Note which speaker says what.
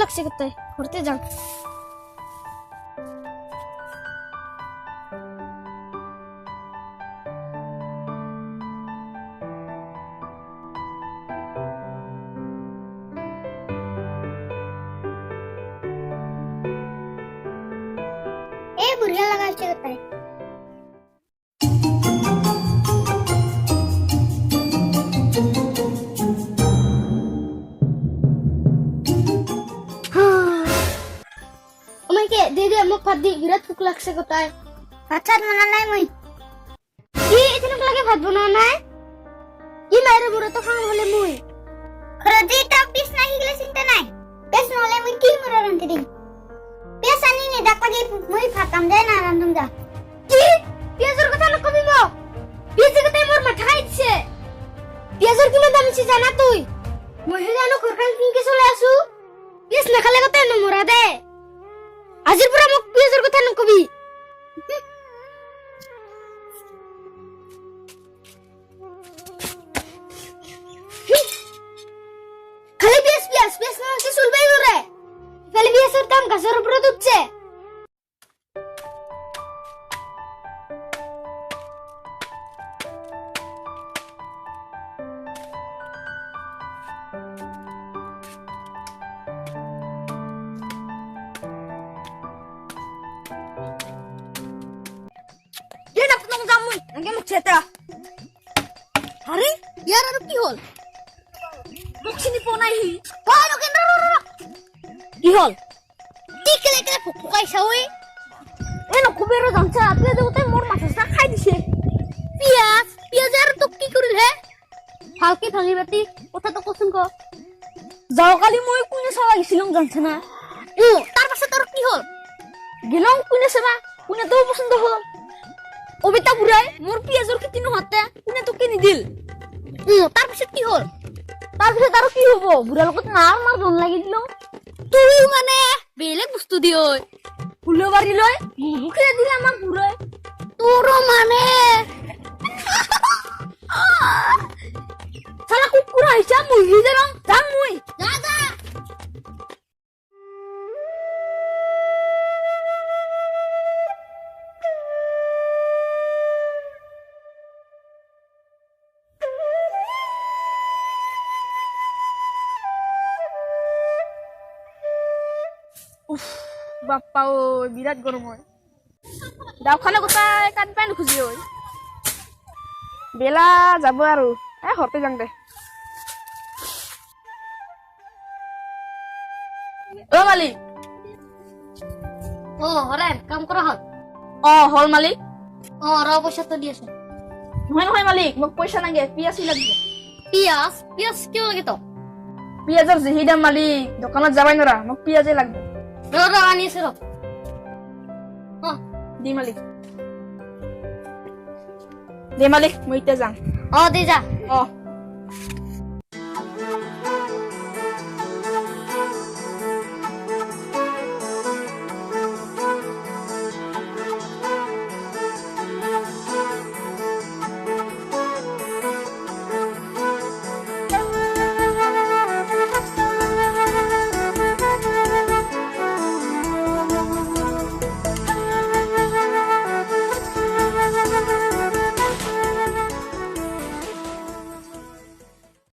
Speaker 1: লাগছে কোথায় ঘুরতে যান
Speaker 2: এই বুড়িয়া লাগাচ্ছে কোথায়
Speaker 1: আমাকে দিদি মোক ভাত দি বিরাট ভুক লাগছে কোথায়
Speaker 2: আচ্ছা মনে নাই মই
Speaker 1: কি এখানে লাগে ভাত বনাও নাই কি মাইরে বুড়ো তো খাওয়া হলে মুই
Speaker 2: খরজি তা পিস নাই গলে চিন্তা নাই পেস নহলে মই কি মরা রান্তি দিম পেস আনি নি ডাক লাগি মই ফাতাম দে না রান্ধুম যা
Speaker 1: কি পেঁয়াজের কথা না কবি মো পেঁয়াজের কথা মোর মাথা খাইছে পেঁয়াজের কি দাম আছে জানা তুই মই হে জানো খরখান কিনকে চলে আসু পেঁয়াজ না খালে কথা ন মরা দে আজির পুরা মোক পেঁয়াজের কথা ন কবি খালি পেঁয়াজ পেঁয়াজ পেঁয়াজ না হচ্ছে চলবেই করে খালি পেঁয়াজের দাম গাছের উপরে উঠছে আরে ইয়ার আর কি হল মুখ চিনি পনাই হি পারো কেন কি হল ঠিক কেলে কেলে ফুকাইছা ওই এ নকুবের জানছা আপনি দেউতে মোর মাছটা খাই দিছে পিয়াজ আর তো কি করিল হে হালকে ভাঙি বাতি কথা তো কসুন কো যাও কালি মই কোনে সালা গিছিলাম জানছ না ও তার পাশে তোর কি হল গেলাম কোনে সালা কোনে তো পছন্দ হল অবিতা বুড়াই মোর পিয়াজর খেতি নহতে কোনে তো কিনি দিল তার পিছত কি হল তার পিছত আর কি হবো বুড়ার লগত নার মার জন লাগি দিল তুই মানে বেলেগ বস্তু দিও ফুলো বাড়ি লয় মুখে দিলে আমার বুড়াই তোর মানে সালা কুকুর আইছা মুই দিলাম যাম মুই যা যা বাপ্পা ও বিরাট গরম হয় দাওখানে কোথায় কান পান খুঁজি ওই বেলা যাব আর হতে যাং দে ও মালিক ও হরে কাম করা হল হল মালিক র পয়সা তো দিয়েছ নহয় নহয় মালিক মোক পয়সা নাগে পিয়াজই লাগবে পিয়াজ পিয়াজ কিয় লাগে তো পিয়াজের যেহি দাম মালিক দোকানত যাবাই নরা মোক পিয়াজই লাগবে র আনিছে র দি মালিক দে মালিক মই ইতে যাম দে যা